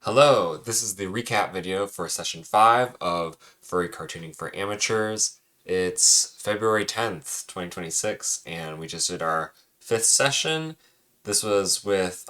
Hello, this is the recap video for session 5 of Furry Cartooning for Amateurs. It's February 10th, 2026, and we just did our 5th session. This was with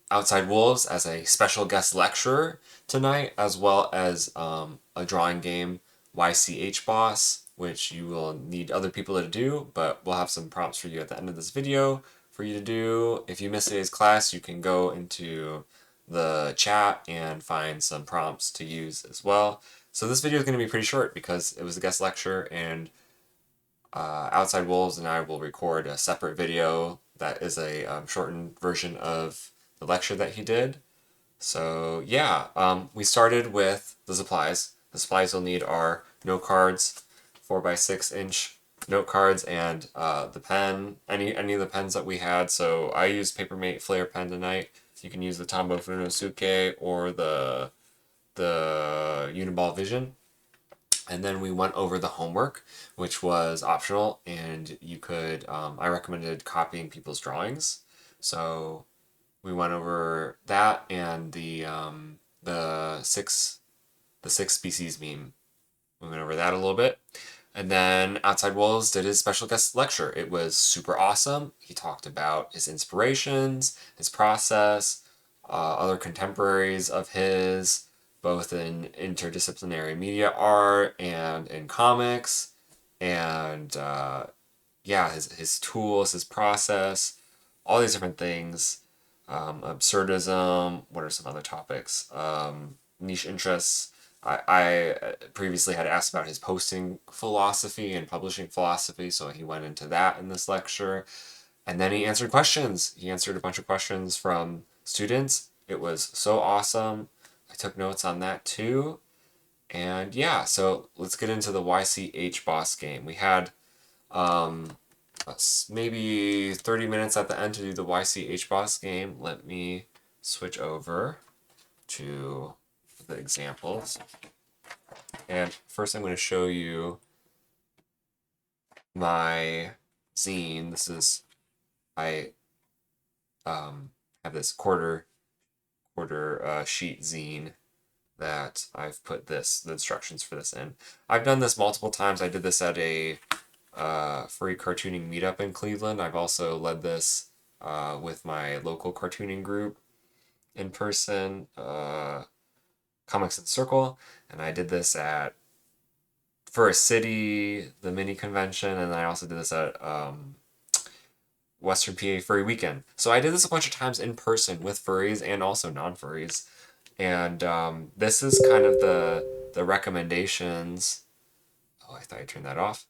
Outside Wolves as a special guest lecturer tonight, as well as a drawing game, YCH Boss, which you will need other people to do, but we'll have some prompts for you at the end of this video for you to do. If you missed today's class, you can go into the chat and find some prompts to use as well. So this video is going to be pretty short because it was a guest lecture, and Outside Wolves and I will record a separate video that is a shortened version of the lecture that he did. So yeah, we started with the supplies. The supplies you'll need are note cards, 4x6 inch note cards, and the pen, any of the pens that we had. So I used Papermate Flare pen tonight. You can use the Tombow Funosuke or the Uniball Vision. And then we went over the homework, which was optional, and you could, I recommended copying people's drawings. So we went over that and the six species meme. We went over that a little bit. And then Outside Wolves did his special guest lecture. It was super awesome. He talked about his inspirations, his process, other contemporaries of his, both in interdisciplinary media art and in comics, and yeah, his tools, his process, all these different things. Absurdism. What are some other topics? Niche interests. I previously had asked about his posting philosophy and publishing philosophy, so he went into that in this lecture. And then he answered questions. He answered a bunch of questions from students. It was so awesome. I took notes on that too. And yeah, so let's get into the YCH Boss game. We had maybe 30 minutes at the end to do the YCH Boss game. Let me switch over to the examples. And first I'm going to show you my zine. I have this quarter sheet zine that I've put the instructions for this in. I've done this multiple times. I did this at a free cartooning meetup in Cleveland. I've also led this with my local cartooning group in person, Comics in Circle, and I did this at for a city, the mini convention, and I also did this at Western PA Furry Weekend. So I did this a bunch of times in person with furries and also non-furries, and this is kind of the recommendations. Oh, I thought I turned that off.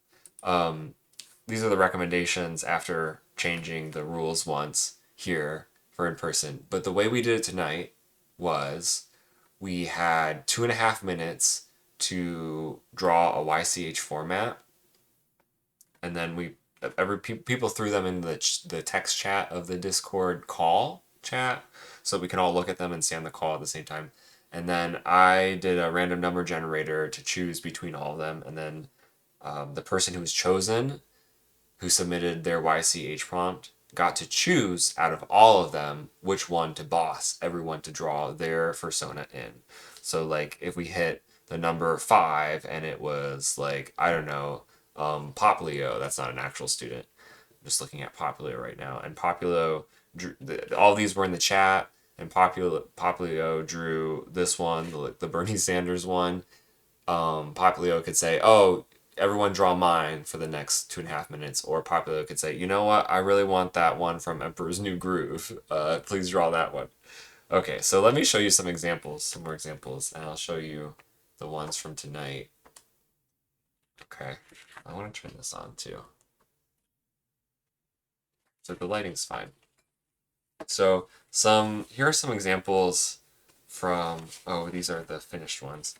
These are the recommendations after changing the rules once here for in person. But the way we did it tonight was we had 2.5 minutes to draw a YCH format, and then people threw them in the text chat of the Discord call chat, so we can all look at them and stay on the call at the same time. And then I did a random number generator to choose between all of them, and then the person who was chosen, who submitted their YCH prompt, got to choose out of all of them which one to boss everyone to draw their fursona in. So like if we hit the number 5 and it was like, I don't know, Poplio, that's not an actual student. I'm just looking at Poplio right now. And Populo, all these were in the chat, and Poplio drew this one, the Bernie Sanders one. Poplio could say, oh, everyone draw mine for the next 2.5 minutes. Or Poplio could say, you know what, I really want that one from Emperor's New Groove. Please draw that one. Okay, so let me show you some more examples, and I'll show you the ones from tonight. Okay, I want to turn this on too. So the lighting's fine. So here are some examples from, oh, these are the finished ones.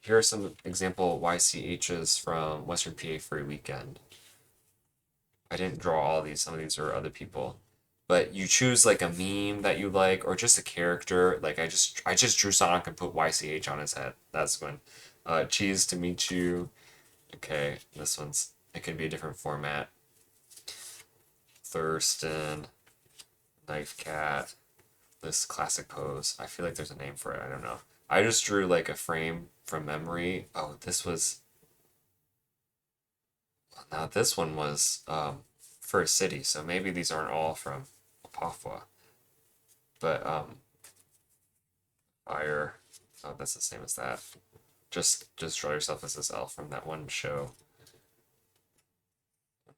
Here are some example YCHs from Western PA Furry Weekend. I didn't draw all these, some of these are other people. But you choose like a meme that you like, or just a character. Like I just drew Sonic and put YCH on his head. That's when. Cheese to meet you. Okay, this one's, it could be a different format. Thurston, Knife Cat, this classic pose. I feel like there's a name for it. I don't know. I just drew like a frame from memory. Oh, this one was for a city, so maybe these aren't all from Apafwa. But fire. Oh, that's the same as that. Just draw yourself as this elf from that one show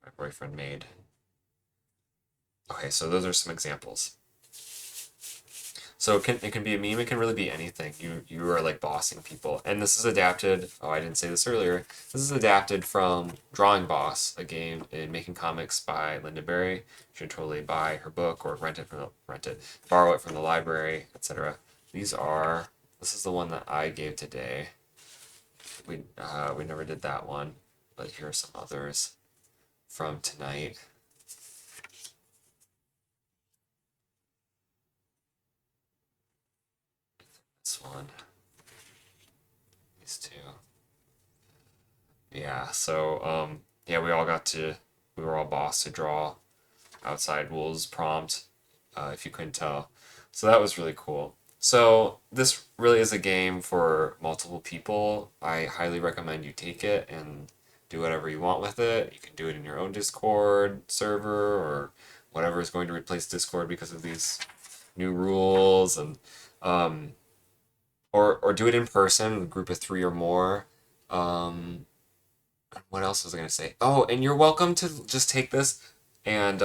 my boyfriend made. Okay, so those are some examples. So it can be a meme. It can really be anything. You are like bossing people, and this is adapted. Oh, I didn't say this earlier. This is adapted from Drawing Boss, a game in making comics by Lynda Barry. You should totally buy her book or borrow it from the library, etc. This is the one that I gave today. We never did that one, but here are some others from tonight. This one. These two. Yeah, so yeah, we were all boss to draw Outside Wolves prompt, if you couldn't tell. So that was really cool. So this really is a game for multiple people. I highly recommend you take it and do whatever you want with it. You can do it in your own Discord server or whatever is going to replace Discord because of these new rules, and um, or do it in person, a group of 3 or more. Um, what else was I gonna say? Oh, and you're welcome to just take this and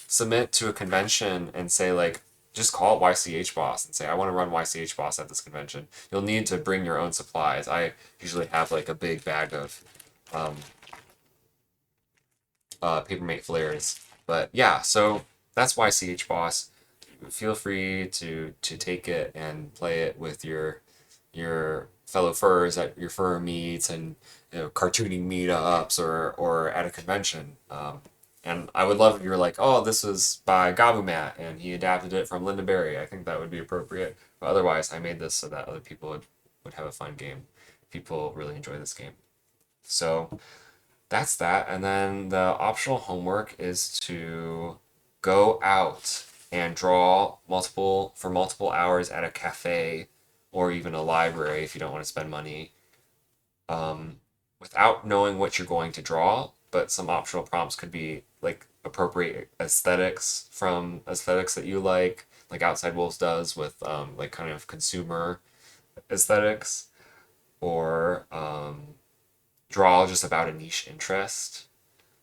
submit to a convention and say like, just call it YCH Boss and say I want to run YCH Boss at this convention. You'll need to bring your own supplies. I usually have like a big bag of um, Papermate flares, but yeah. So that's YCH Boss. Feel free to take it and play it with your fellow furs at your fur meets and cartooning meetups or at a convention. And I would love if you're like, oh, this was by Gabumat and he adapted it from Lynda Barry. I think that would be appropriate. But otherwise, I made this so that other people would have a fun game. People really enjoy this game. So that's that. And then the optional homework is to go out and draw multiple hours at a cafe or even a library if you don't want to spend money, um, without knowing what you're going to draw. But some optional prompts could be like appropriate aesthetics from aesthetics that you like Outside Wolves does with like kind of consumer aesthetics, or draw just about a niche interest.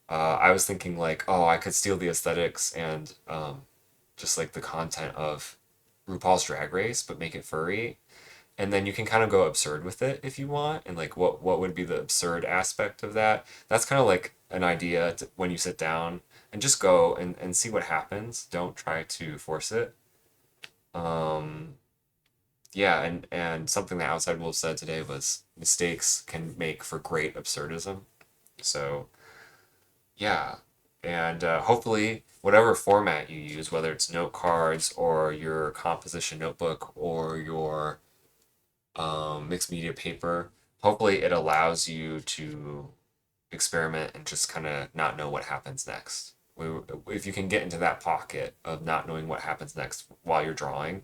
I was thinking like, oh, I could steal the aesthetics and just like the content of RuPaul's Drag Race, but make it furry. And then you can kind of go absurd with it if you want, and like what would be the absurd aspect of that. That's kind of like an idea when you sit down and just go and see what happens. Don't try to force it. Um, yeah, and something that Outside Wolf said today was mistakes can make for great absurdism. So yeah, and hopefully whatever format you use, whether it's note cards or your composition notebook or your mixed media paper, hopefully it allows you to experiment and just kind of not know what happens next. If you can get into that pocket of not knowing what happens next while you're drawing,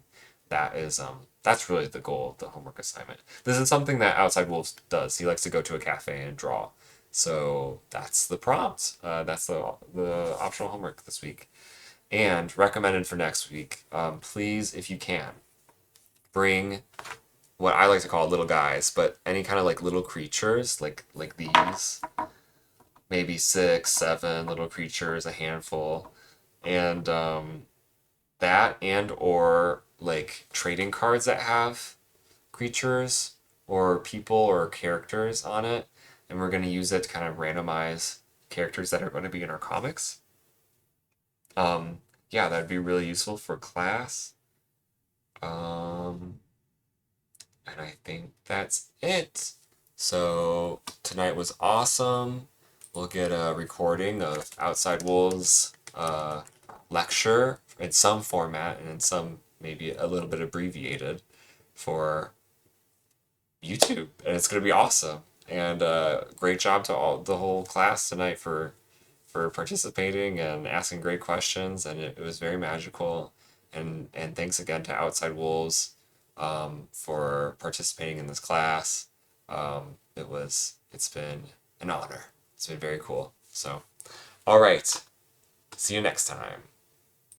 that's really the goal of the homework assignment. This is something that Outside Wolves does. He likes to go to a cafe and draw. So that's the prompt. That's the optional homework this week. And recommended for next week, please, if you can, bring what I like to call little guys, but any kind of like little creatures, like these, maybe 6, 7 little creatures, a handful, and that and or like trading cards that have creatures or people or characters on it, and we're going to use it to kind of randomize characters that are going to be in our comics. Yeah, that'd be really useful for class. Um, and I think that's it. So tonight was awesome. We'll get a recording of Outside Wolves lecture in some format and in some maybe a little bit abbreviated for YouTube, and it's gonna be awesome. And great job to the whole class tonight for participating and asking great questions, and it was very magical. and thanks again to Outside Wolves for participating in this class. It's been an honor. It's been very cool. So, all right. See you next time.